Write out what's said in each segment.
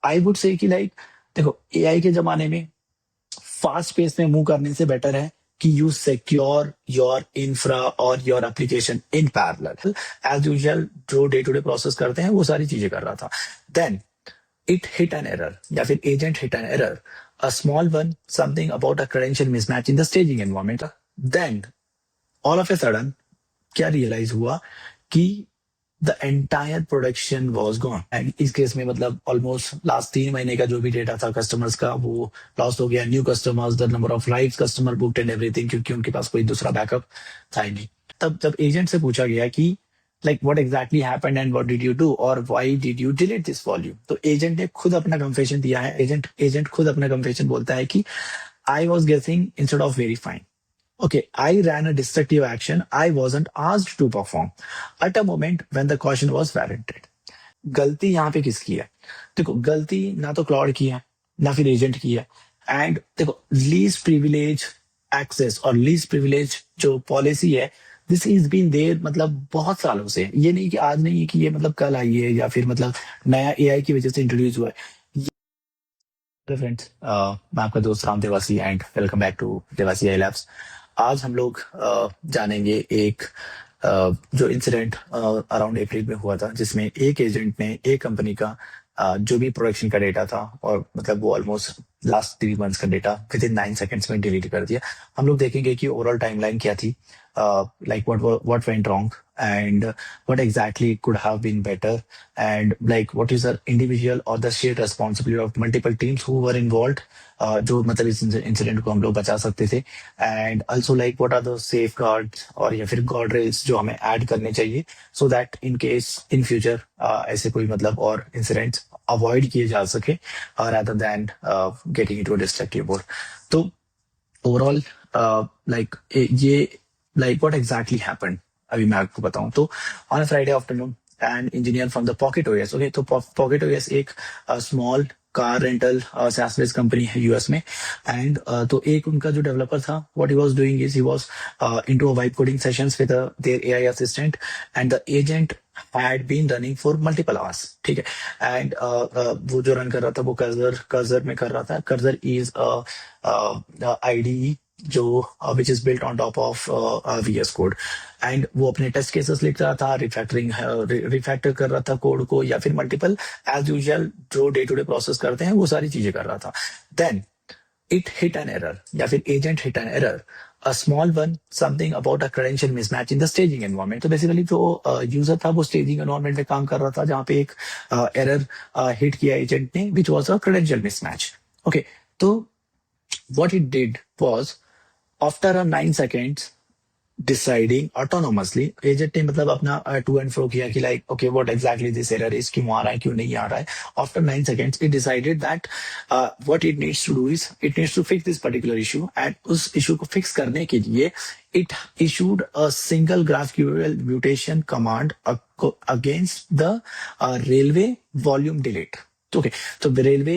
I would say कि like देखो AI के जमाने में फास्ट पेस में मूव करने से बेटर है कि यू सिक्योर योर इंफ्रा और your application in parallel. As usual जो डे टू डे प्रोसेस करते हैं वो सारी चीजें कर रहा था। Then it hit an error या फिर agent hit an error, a small one, something about a credential mismatch in the staging environment. Then all of a sudden क्या रियलाइज हुआ कि the entire production was gone. And इस case में मतलब almost last 3 महीने का जो भी डेटा था कस्टमर्स का वो लॉस्ट हो गया। New customers, the number of rides customer booked and everything, क्योंकि उनके पास कोई दूसरा बैकअप था ही नहीं। तब जब एजेंट से पूछा गया कि like what exactly happened and what did you do और why did you delete this volume, तो एजेंट ने खुद अपना कंफेशन दिया है। एजेंट खुद अपना कंफेशन बोलता है कि आई वॉज गेसिंग instead of verifying. Okay, I ran a destructive action I wasn't asked to perform at a moment when the caution was warranted. गलती यहाँ पे किसकी है? देखो गलती ना तो क्लाउड की है ना फिर एजेंट की है। एंड देखो लीस्ट प्रिविलेज एक्सेस और लीस्ट प्रिविलेज जो पॉलिसी है, दिस इज बीन देयर मतलब बहुत सालों से। ये नहीं कि आज नहीं है कि ये मतलब कल आई है या फिर मतलब नया एआई की वजह से इंट्रोड्यूस हुआ है। हेलो फ्रेंड्स, मैं आपका दोस्त Ram Devasi and welcome back to Devasi AI labs. आज हम लोग जानेंगे एक जो इंसिडेंट अराउंड अप्रैल में हुआ था, जिसमें एक एजेंट ने एक कंपनी का जो भी प्रोडक्शन का डेटा था और मतलब वो ऑलमोस्ट लास्ट 3 मंथ्स का डेटा विद इन 9 सेकेंड्स में डिलीट कर दिया। हम लोग देखेंगे कि ओवरऑल टाइमलाइन क्या थी, like what went wrong and what exactly could have been better, and like what is the individual or the shared responsibility of multiple teams who were involved, जो मतलब इस इंसिडेंट को हम लोग बचा सकते थे। And also like what are the safeguards और या फिर गार्ड रेल्स जो हमें ऐड करने चाहिए so that in case in future ऐसे कोई मतलब और इंसिडेंट्स अवॉइड किए जा सके rather than getting into a destructive board. तो ओवरऑल लाइक ये लाइक व्हाट एग्जैक्टली हैपेंड अभी मैं आपको बताऊं तो on Friday afternoon and engineer from the pocket OS. Okay, तो पॉकेट ओएस एक small car rental SaaS based company है यूएस में। एंड तो एक उनका जो डेवलपर था, what he was doing is he was into a vibe coding sessions with their AI assistant and the agent had been running for multiple hours। ठीक है। And वो जो रन कर रहा था वो कर्जर में कर रहा था। कर्जर इज IDE जो which is built on top of VS code. And वो अपने टेस्ट केसेस लिख रहा था, रिफैक्टर कर रहा था कोड को, या फिर मल्टीपल एज यूजुअल जो डे टू डे प्रोसेस करते हैं वो सारी चीजें कर रहा था। Then it hit an error या फिर agent hit an error, a small one, something about a credential mismatch in the staging environment। तो बेसिकली जो यूजर था वो स्टेजिंग एनवायरनमेंट में काम कर रहा था जहाँ पे एक एरर हिट किया एजेंट ने, which was a credential mismatch. Okay, तो what it did was after a 9 seconds deciding autonomously, agent ने मतलब अपना टू एंड फ्रो किया कि like okay what exactly this error is, क्यों आ रहा है क्यों नहीं आ रहा है। After 9 seconds it decided that what it needs to do is it needs to fix this particular issue. And उस इशू को फिक्स करने के लिए it issued a single GraphQL mutation command against the railway volume delete. Okay, तो railway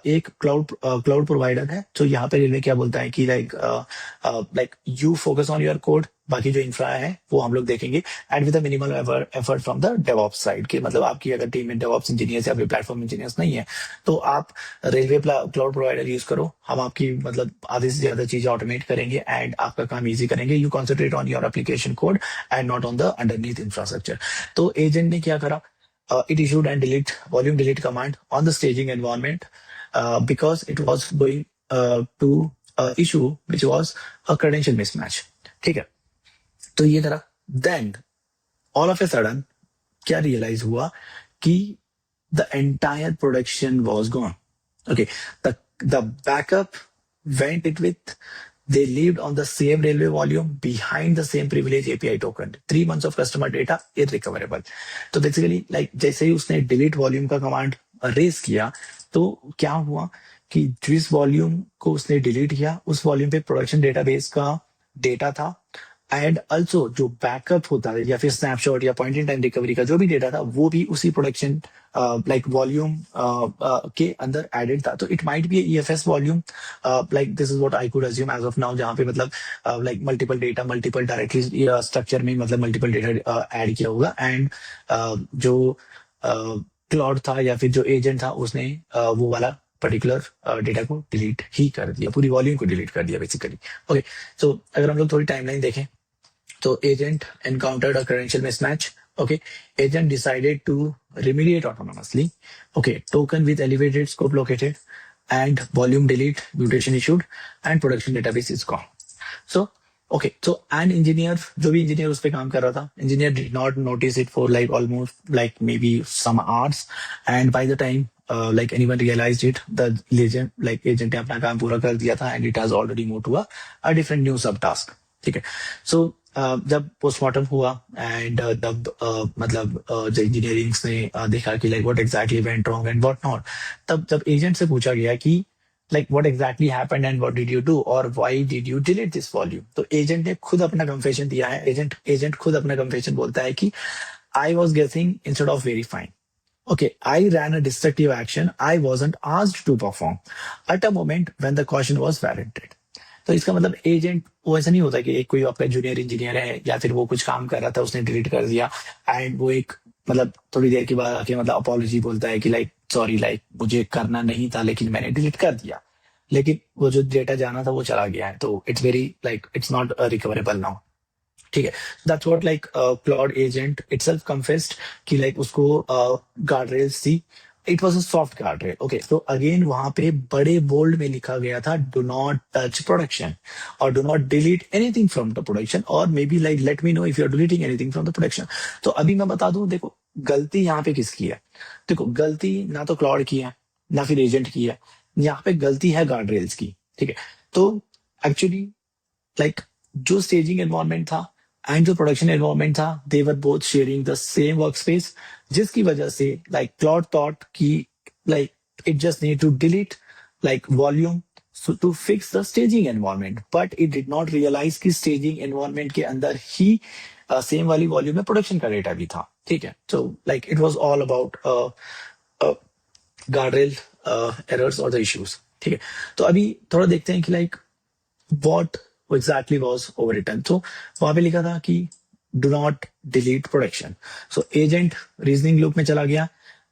एक cloud provider है। तो यहाँ पे रेलवे क्या बोलता है कि like you focus on your code, बाकी जो इंफ्रा है वो हम लोग देखेंगे and with minimal effort from the DevOps side के। मतलब आपकी अगर टीम में डेवऑप्स इंजीनियर्स या फिर प्लेटफॉर्म इंजीनियर्स नहीं है तो आप रेलवे क्लाउड प्रोवाइडर यूज करो, हम आपकी मतलब आधे से ज्यादा चीजें ऑटोमेट करेंगे एंड आपका काम इजी करेंगे। You concentrate on your application code and not on the underneath infrastructure. तो एजेंट ने क्या करा, it issued and volume delete command on the staging environment because it was going to issue which was a credential mismatch। ठीक है, तो ये करा। Then all of a sudden क्या रियलाइज हुआ कि the entire production was gone. Okay, the backup went it with, they lived on the same railway volume behind the same privilege API token, 3 months of customer data irrecoverable। तो basically like जैसे ही उसने delete volume का command race किया तो क्या हुआ कि जिस वॉल्यूम को उसने डिलीट किया उस वॉल्यूम पे प्रोडक्शन डेटाबेस का डेटा था। एंड ऑल्सो जो बैकअप होता है या फिर स्नैपशॉट या पॉइंट इन टाइम रिकवरी का जो भी डेटा था वो भी उसी प्रोडक्शन लाइक वॉल्यूम के अंदर एडेड था। तो it might be EFS volume, like this is what I could assume as of now, जहाँ पे मतलब like multiple data multiple directory structure में मतलब मल्टीपल डेटा ऐड किया होगा। एंड जो क्लाउड था या फिर जो एजेंट था उसने वो वाला पर्टिकुलर डेटा को डिलीट ही कर दिया, पूरी वॉल्यूम को डिलीट कर दिया बेसिकली। ओके, सो अगर हम लोग थोड़ी टाइमलाइन देखें तो agent encountered a credential mismatch. Okay, agent decided to remediate autonomously. Okay, token with elevated scope located and volume delete mutation issued and production database is gone. So okay, so an engineer, जो भी engineer उस पे काम कर रहा था, engineer did not notice it for like almost like maybe some hours, and by the time like anyone realized it, the legend like agent ने अपना काम पूरा कर दिया था and it has already moved to a different new subtask. ठीक है, so जब पोस्टमार्टम हुआ एंड तब मतलब जो इंजीनियरिंग्स ने देखा कि like what exactly went wrong and what not, तब जब एजेंट से पूछा गया कि like what exactly happened and what did you do or why did you delete this volume, तो एजेंट ने खुद अपना कंफेशन दिया है। एजेंट खुद अपना कंफेशन बोलता है कि आई वॉज गेसिंग instead of verifying. Okay, I ran a destructive action I wasn't asked to perform at a moment when the caution was warranted. तो इसका मतलब एजेंट वो ऐसा नहीं होता कि एक कोई आपका जूनियर इंजीनियर है या फिर वो कुछ काम कर रहा था उसने डिलीट कर दिया एंड वो एक मतलब थोड़ी देर के बाद आके मतलब अपॉलॉजी बोलता है कि लाइक सॉरी लाइक मुझे करना नहीं था लेकिन मैंने डिलीट कर दिया, लेकिन वो जो डेटा जाना था वो चला गया है, तो it's very like it's not recoverable now. ठीक है, that's what like Claude agent itself confessed कि लाइक उसको गार्ड रेल्स थी, it was a soft guard rail. Okay, तो अगेन वहां पे बड़े बोल्ड में लिखा गया था डू नॉट टच प्रोडक्शन और do not delete anything from the production और maybe like let me know if you are deleting anything from the production. तो अभी मैं बता दूं, देखो गलती यहाँ पे किसकी है। देखो गलती ना तो क्लाउड की है ना फिर एजेंट की है, यहाँ पे गलती है गार्ड रेल्स की। ठीक है, तो एक्चुअली लाइक जो स्टेजिंग एनवायरनमेंट था एंड जो प्रोडक्शन एनवायरनमेंट था they were both sharing the same workspace, जिसकी वजह से लाइक क्लाउड थॉट की like it just need to delete like volume to fix the staging environment, but it did not realise कि staging environment के अंदर ही same वाली volume में प्रोडक्शन का डेटा भी था। ठीक है, so like it was all about guardrail errors और द इश्यूज। ठीक है, तो अभी थोड़ा देखते हैं कि like what exactly was overwritten. तो वहां पे लिखा था कि do not delete production. So agent reasoning loop में चला गया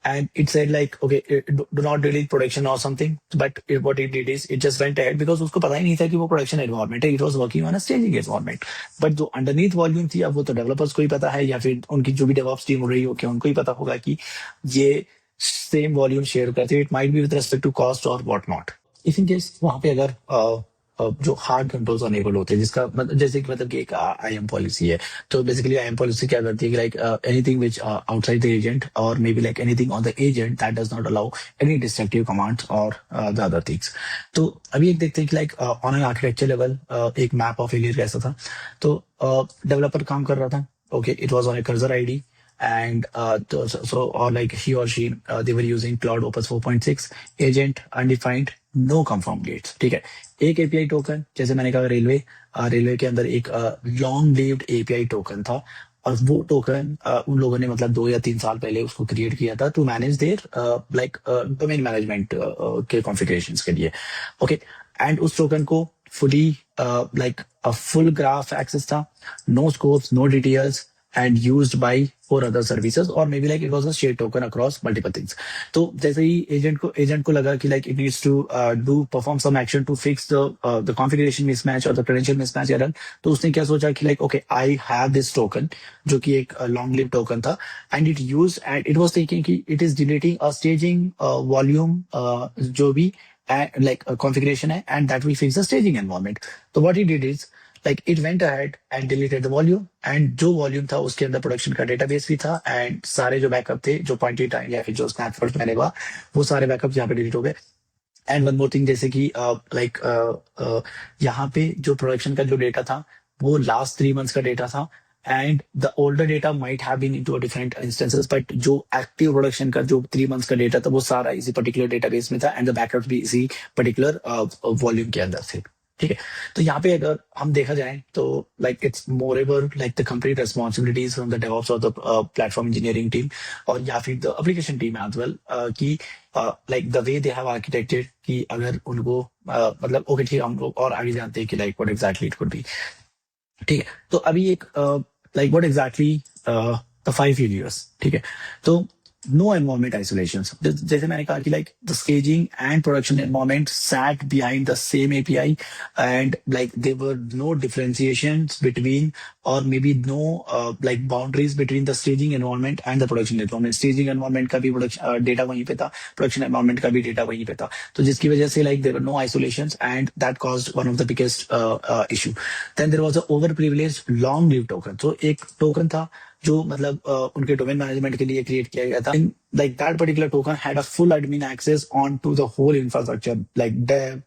and it said like okay do not delete production or something, but what it did is it just went ahead because उसको पता ही नहीं था कि वो production environment है, it was working on a staging environment. but जो underneath volume थी अब वो तो developers को ही पता है या फिर उनकी जो भी DevOps टीम हो रही होगी उनको ही पता होगा कि ये सेम वॉल्यूम शेयर करते हैं, it might be with respect to cost और what not. If in case वहां पे अगर जो हार्ड कंट्रोल्स अनेबल होते हैं जिसका मतलब जैसे कि मतलब कि एक आईएम पॉलिसी है, तो बेसिकली आईएम पॉलिसी क्या करती है कि like anything which outside the agent और maybe like anything on the agent that does not allow any destructive commands और द अदर थिंग्स। तो अभी एक देखते हैं कि like on an architecture level एक मैप ऑफ फेलियर कैसा था। तो डेवलपर काम कर रहा था, okay it was on a Cursor ID and or like he or she they were using cloud opus 4.6 agent undefined no confirm gates। ठीक है, एक एपीआई टोकन जैसे मैंने कहा रेलवे के अंदर एक लॉन्ग लिव्ड एपीआई टोकन था और वो टोकन उन लोगों ने मतलब 2 या 3 साल पहले उसको क्रिएट किया था to manage their like domain management के कॉन्फ़िगरेशंस के लिए। ओके, एंड उस टोकन को fully like a full graph access था, no scopes no details and used by 4 other services or maybe like it was a shared token across multiple things। तो जैसे ही agent को लगा कि like it needs to do perform some action to fix the configuration mismatch or the credential mismatch error, तो उसने क्या सोचा कि like okay I have this token जो कि एक long lived token था and it used and it was thinking कि it is deleting a staging volume जो भी like configuration है and that will fix the staging environment। तो what he did is like it went ahead and deleted the volume and जो volume था उसके अंदर production का डेटाबेस भी था एंड सारे जो बैकअप थे जो पॉइंट इन टाइम या फिर जो स्नैपशॉट मैंने हुआ वो सारे बैकअप यहाँ पे डिलीट हो गए। एंड वन मोर थिंग जैसे कि लाइक यहाँ पे जो प्रोडक्शन का जो डेटा था वो लास्ट 3 मंथ्स का डेटा था and the older data might have been into different instances, but जो एक्टिव प्रोडक्शन का जो 3 मंथ्स का डेटा था वो सारा इसी पर्टिकुलर डेटाबेस में था एंड द बैकअप भी इसी पर्टिकुलर वॉल्यूम के अंदर थे। ठीक है, तो यहाँ पे अगर हम देखा जाए तो like it's moreover like the complete responsibilities from the DevOps और द प्लेटफॉर्म इंजीनियरिंग टीम और या फिर the application team as well कि like the way they have architected कि अगर उनको मतलब ओके ठीक है हम लोग और आगे जानते हैं कि like what exactly it could be. ठीक है, तो अभी एक like what exactly the 5 failures. ठीक है, तो नो एनवायरमेंट आइसोलेशन। जैसे मैंने कहा कि like the staging and production environment sat behind the same API, and like there were no differentiations between, और maybe no like boundaries between the staging environment and the production environment. Staging environment का भी production data वहीं पे था, production environment का भी data वहीं पे था, तो जिसकी वजह से like there were no isolations and that caused one of the biggest issue. Then there was a over privileged long live token. तो एक टोकन था जो मतलब उनके डोमेन मैनेजमेंट के लिए क्रिएट किया गया था। Like that particular token had a full admin access on to the whole infrastructure, like dev,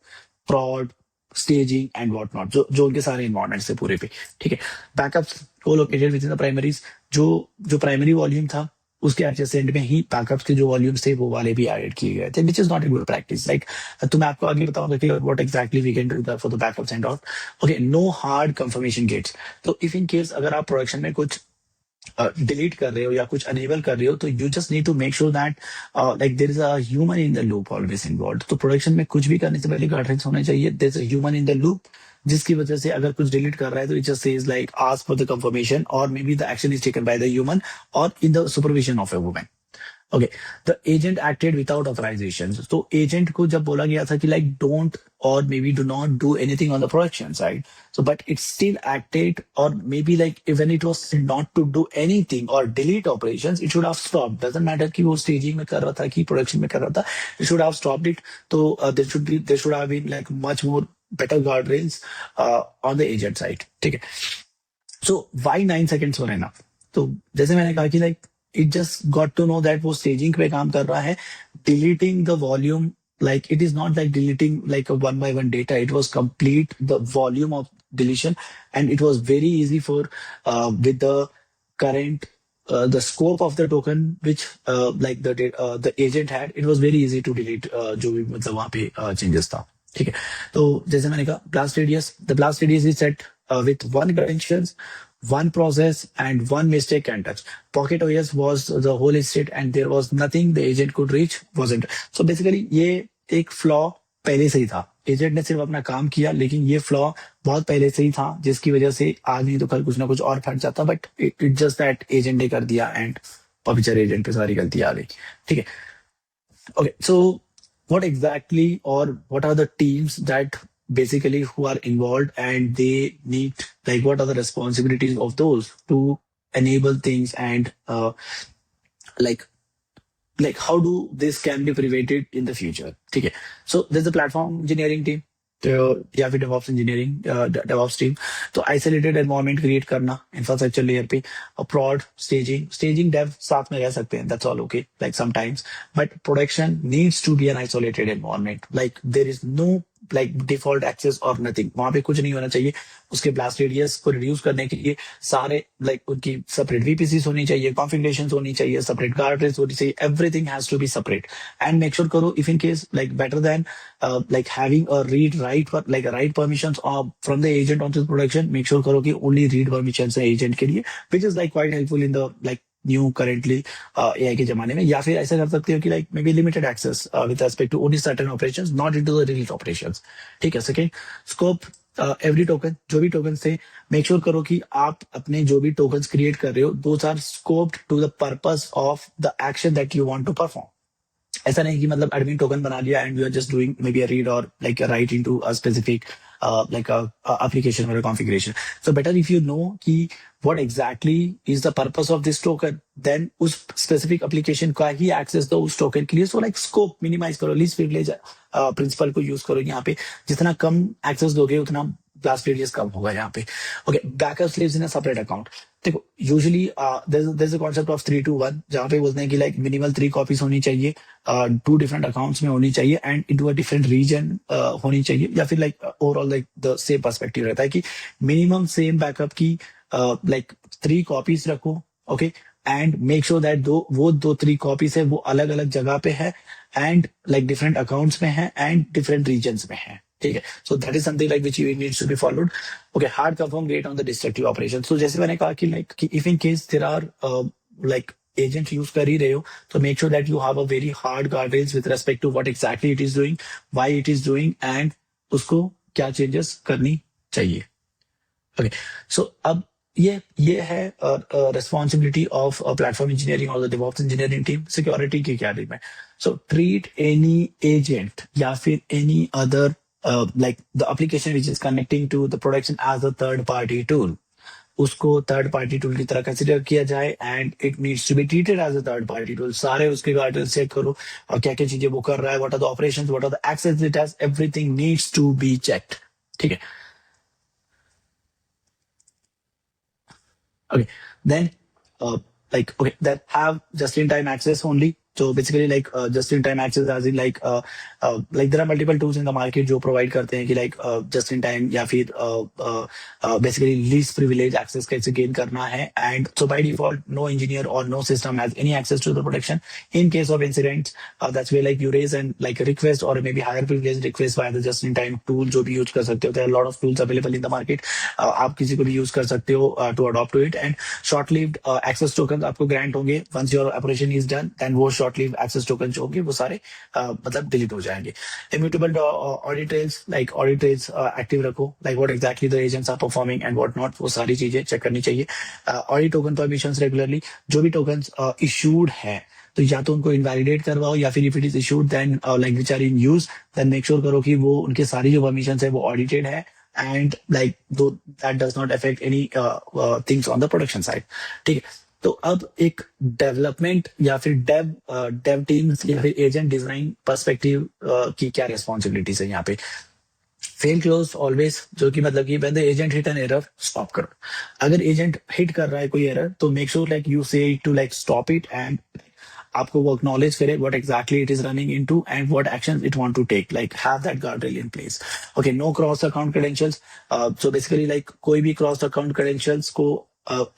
prod, staging and what not, जो जो उनके सारे इन्वायरमेंट से पूरे पे। ठीक है, बैकअप्स को located with in the primaries. जो जो प्राइमरी वॉल्यूम था उसके एडजेसेंट में ही बैकअप्स के जो वॉल्यूम्स थे वो वाले भी एडेड किए गए थे, which is not a good practice. Like तो मैं आपको आगे बताऊंगा कि what exactly we can do for the backups and all. Okay, no hard confirmation gates. तो इफ इन केस अगर आप प्रोडक्शन में कुछ डिलीट कर रहे हो या कुछ अनेबल कर रहे हो, तो you just need to make sure that like there is a human in the loop always involve. तो प्रोडक्शन में कुछ भी करने से पहले गाइडेंस होना चाहिए, there is a human in the loop, जिसकी वजह से अगर कुछ डिलीट कर रहा है तो it just says like ask for the confirmation, और maybe the action is taken by the human और in the supervision of a woman. Okay, the agent acted without authorisation. तो एजेंट को जब बोला गया था कि लाइक डोंट और maybe do not do anything on the production side, so but it still acted, or maybe like when it was not to do anything or delete operations, it should have stopped. Doesn't matter कि वो staging में कर रहा था कि production में कर रहा था, it should have stopped it. तो there should have been like much more better guardrails on the agent side. ठीक है, so why 9 seconds were enough? तो जैसे मैंने कहा कि like it just got to know that वो स्टेजिंग पे काम कर रहा है, deleting the volume, like it is not like deleting like a one by one data, it was complete the volume of deletion, and it was very easy for with the current the scope of the token which like the agent had, it was very easy to delete जो भी मतलब वहां पे changes था। ठीक है, तो जैसे मैंने कहा blast radius, the blast radius is set with one credentials, one process, and one mistake can touch. Pocket OS was the whole state and there was nothing the agent could reach wasn't. So basically ये एक flaw पहले से ही था, agent ने सिर्फ अपना काम किया, लेकिन ये फ्लॉ बहुत पहले से ही था, जिसकी वजह से आज नहीं तो कल कुछ ना कुछ और फट जाता, but it just that agent ने कर दिया एंड पॉपिचर एजेंट पे सारी गलती आ गई। ठीक है, okay, so what exactly, or what are the teams that basically who are involved, and they need like what are the responsibilities of those to enable things, and like like how do this can be prevented in the future? Okay, so there's a platform engineering team, तो या फिर DevOps engineering DevOps team. तो isolated environment create करना infrastructure layer पे, और प्रॉड staging Dave साथ में रह सकते हैं, that's all okay like sometimes, but production needs to be an isolated environment, like there is no like default access और नथिंग, वहां पे कुछ नहीं होना चाहिए। उसके ब्लास्ट रेडियस को रिड्यूस करने के लिए सारे लाइक उनकी सेपरेट वीपीसी होनी चाहिए, कॉन्फ़िगरेशंस होनी चाहिए, सेपरेट गार्डरेल्स होनी चाहिए, everything has to be separate. And make sure करो if in case like better than like having a read write like a write permissions from the agent onto the production, make sure करो कि only read permissions है agent के लिए, which is like quite helpful in the like new currently AI के जमाने में। या फिर ऐसा कर सकते हो कि like maybe limited access with respect to only certain operations, not into the delete operations। ठीक है, सेकेंड स्कोप, एवरी टोकन, जो भी टोकन से मेक श्योर करो कि आप अपने जो भी टोकन्स क्रिएट कर रहे हो, those are scoped to the purpose of the action that you want to perform. ऐसा नहीं कि मतलब एडमिन टोकन बना लिया and you are just doing maybe a read और like write into a specific like a application or a configuration. So better if you know कि what exactly is the purpose of this token, then उस specific application का ही access दो उस token के लिए। So like scope minimize करो, least privilege principle को use करो यहाँ पे, जितना कम access दोगे उतना blast radius कम होगा यहाँ पे। Okay, backup lives in a separate account। देखो usually there's a concept of 3-2-1, जहाँ पे बोलते हैं कि लाइक मिनिमल 3 कॉपीज होनी चाहिए, 2 डिफरेंट अकाउंट्स में होनी चाहिए, and into a different region होनी चाहिए, या फिर like overall like the same perspective रहता है कि मिनिमम सेम बैकअप की लाइक 3 कॉपीज रखो। Okay, and make sure that दो 3 कॉपीज है वो अलग अलग जगह पे है, एंड लाइक डिफरेंट अकाउंट्स में है, एंड डिफरेंट रीजन्स में है। ठीक है, so that is something like which you needs to be followed. Okay, hard confirm rate on the destructive operation. So जैसे मैंने कहा कि like if in case there are like agent use कर ही रहे हो, तो make sure that you have a very hard guardrails with respect to what exactly it is doing, why it is doing, and उसको क्या changes करनी चाहिए। Okay, सो अब ये है रिस्पॉन्सिबिलिटी ऑफ प्लेटफॉर्म इंजीनियरिंग और the DevOps engineering team security की क्या टीम है. सो ट्रीट एनी एजेंट या फिर any other like the application which is connecting to the production as a third party tool. उसको थर्ड पार्टी टूल की तरह consider किया जाए and it needs to be treated as a third party tool. सारे उसके garden check करो और क्या क्या चीजें वो कर रहा है, what are the operations, what are the access it has, everything needs to be checked. ठीक है. Okay. Then, okay, that have just-in-time access only. So basically, just-in-time access, as in like there are multiple tools in the market जो provide करते हैं कि just-in-time या फिर basically least privilege access कैसे gain करना है. And so by default, no engineer or no system has any access to the protection. In case of incidents, that's where like you raise and like a request or maybe higher privilege request via the just-in-time tool जो भी use कर सकते हो. There are a lot of tools available in the market. आप किसी को भी use कर सकते हो to adopt to it. And short-lived access tokens आपको grant होंगे once your operation is done. Then वो short-lived access tokens जो होंगे वो सारे मतलब delete हो जाएंगे. Immutable audit trails, like audit trails active रखो, like what exactly the agents are performing and what not, वो सारी चीजें check करनी चाहिए. Audit token permissions regularly, जो भी tokens issued है तो या तो उनको इनवैलिडेट करवाओ या फिर if it is issued then like which are in use, then make sure करो कि वो उनके सारी जो परमिशन है वो ऑडिटेड है एंड लाइक दो that does not affect any things on the production side. ठीक है. तो अब एक डेवलपमेंट या फिर डेव टीम्स या फिर एजेंट डिजाइन पर्सपेक्टिव की क्या रिस्पॉन्सिबिलिटीज है यहाँ पे. फेल क्लोज ऑलवेज, जो कि मतलब कि when the agent hit an error stop करो. अगर एजेंट हिट कर रहा है कोई एरर तो make sure like you say to like stop it and आपको वो एक्नॉलेज करे what exactly it is running into and what action it want to take, like have that guardrail in place. Okay. No cross account credentials. So basically like कोई भी cross account credentials को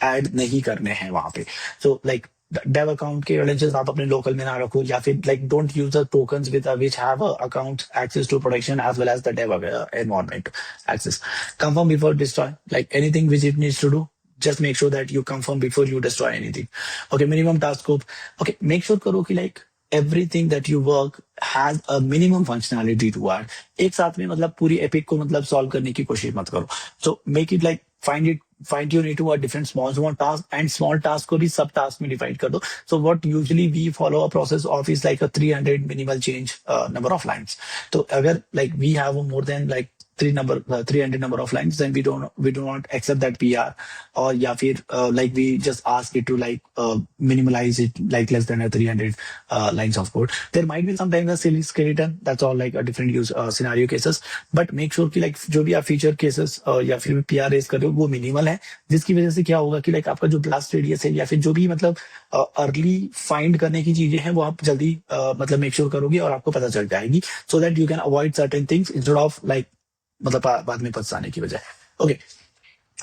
add नहीं करने हैं वहां पे. So like dev account के credentials आप अपने लोकल में ना रखो या फिर like don't use the tokens with which have account access to production as well as the dev environment access. Confirm before destroy, like anything which it needs to do, just make sure that you confirm before you destroy anything. Okay. Minimum task scope. Okay. Make sure करो कि like everything that you work has a minimum functionality to add. एक साथ में मतलब पूरी epic को मतलब solve करने की कोशिश मत करो. So make it like find tune it to a different small task and small task को भी sub task में divide कर दो. So what usually we follow a process of is like a 300 minimal change number of lines. तो अगर like we have more than like 300 number of lines, then we do not accept that PR. Or या फिर like we just ask it to like minimalize it like less than a 300 lines of code. There might be sometimes a silly skeleton, that's all like a different use scenario cases. But make sure कि like जो भी आप feature cases या फिर PR race कर रहे हो वो minimal है, जिसकी वजह से क्या होगा कि like आपका जो blast radius है या फिर जो भी मतलब अर्ली फाइंड करने की चीजें हैं वो आप जल्दी मतलब मेक श्योर करोगे और आपको पता चल जाएगी, so that you can avoid certain things instead of like मतलब बाद में पछताने की बजाय. ओके.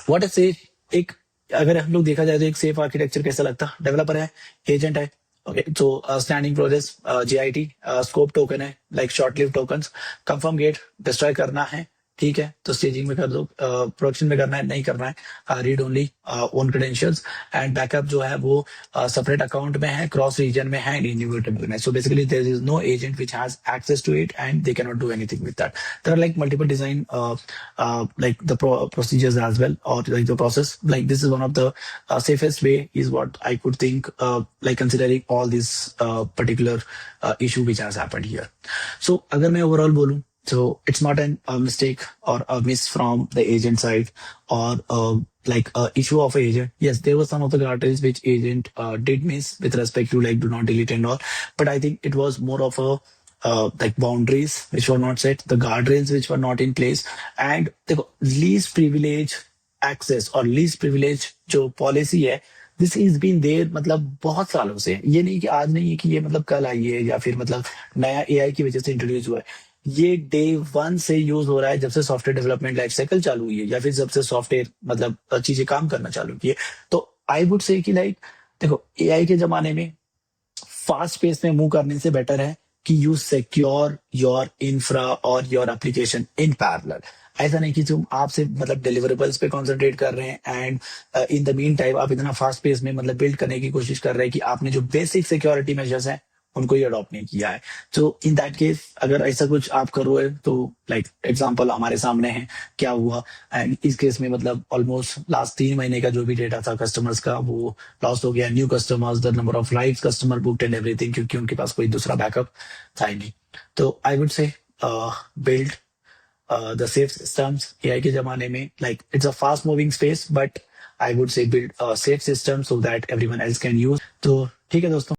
What is safe. एक अगर हम लोग देखा जाए तो एक सेफ आर्किटेक्चर कैसा लगता है. डेवलपर है, एजेंट है. ओके. तो standing process, GIT, scope token है like short live tokens. Confirm gate destroy करना है, ठीक है तो स्टेजिंग में कर दो. प्रोडक्शन में करना है नहीं करना है, read only own credentials. And backup जो है वो सेपरेट अकाउंट में है, क्रॉस रीजन में है, इन्यूमेरेबल में. So basically there is no agent which has access to it and they can not do anything with that. There are like multiple design like the procedures as well, or like the process. Like this is one of the safest way is what I could think, like considering all this particular issue which has happened here. So अगर मैं overall बोलूं, so it's not a mistake or a miss from the agent side or like a issue of agent. Yes, there were some of the guardrails which agent did miss with respect to like do not delete and all, but I think it was more of a like boundaries which were not set, the guardrails which were not in place, and the least privilege access or least privilege जो policy है this is been there मतलब बहुत सालों से. ये नहीं कि आज नहीं है कि ये मतलब कल आई है या फिर मतलब नया एआई की वजह से इंट्रोड्यूस हुआ है. ये डे वन से यूज हो रहा है जब से सॉफ्टवेयर डेवलपमेंट लाइफ साइकिल चालू हुई है या फिर जब से सॉफ्टवेयर मतलब चीजें काम करना चालू की है. तो आई वुड से कि लाइक देखो एआई के जमाने में फास्ट पेस में मूव करने से बेटर है कि यू सिक्योर योर इंफ्रा और योर एप्लीकेशन इन पैरेलल. ऐसा नहीं कि तुम आपसे मतलब डिलीवरेबल्स पे कॉन्सेंट्रेट कर रहे हैं and in the mean time आप इतना फास्ट पेस में मतलब बिल्ड करने की कोशिश कर रहे हैं कि आपने जो बेसिक सिक्योरिटी मेजर्स हैं उनको ही अडॉप्ट नहीं किया है। तो इन दैट केस अगर ऐसा कुछ आप कर रहे हो तो लाइक एग्जांपल हमारे सामने है क्या हुआ। एंड इस केस में मतलब ऑलमोस्ट लास्ट 3 महीने का जो भी डेटा था कस्टमर्स का वो लॉस हो गया। New customers, the number of live customer booked and everything, क्योंकि उनके पास कोई दूसरा बैकअप था ही नहीं। तो I would say build the safe systems AI के जमाने में, like it's a fast moving space but I would say build a safe system so that everyone else can use। तो ठीक है दोस्तों।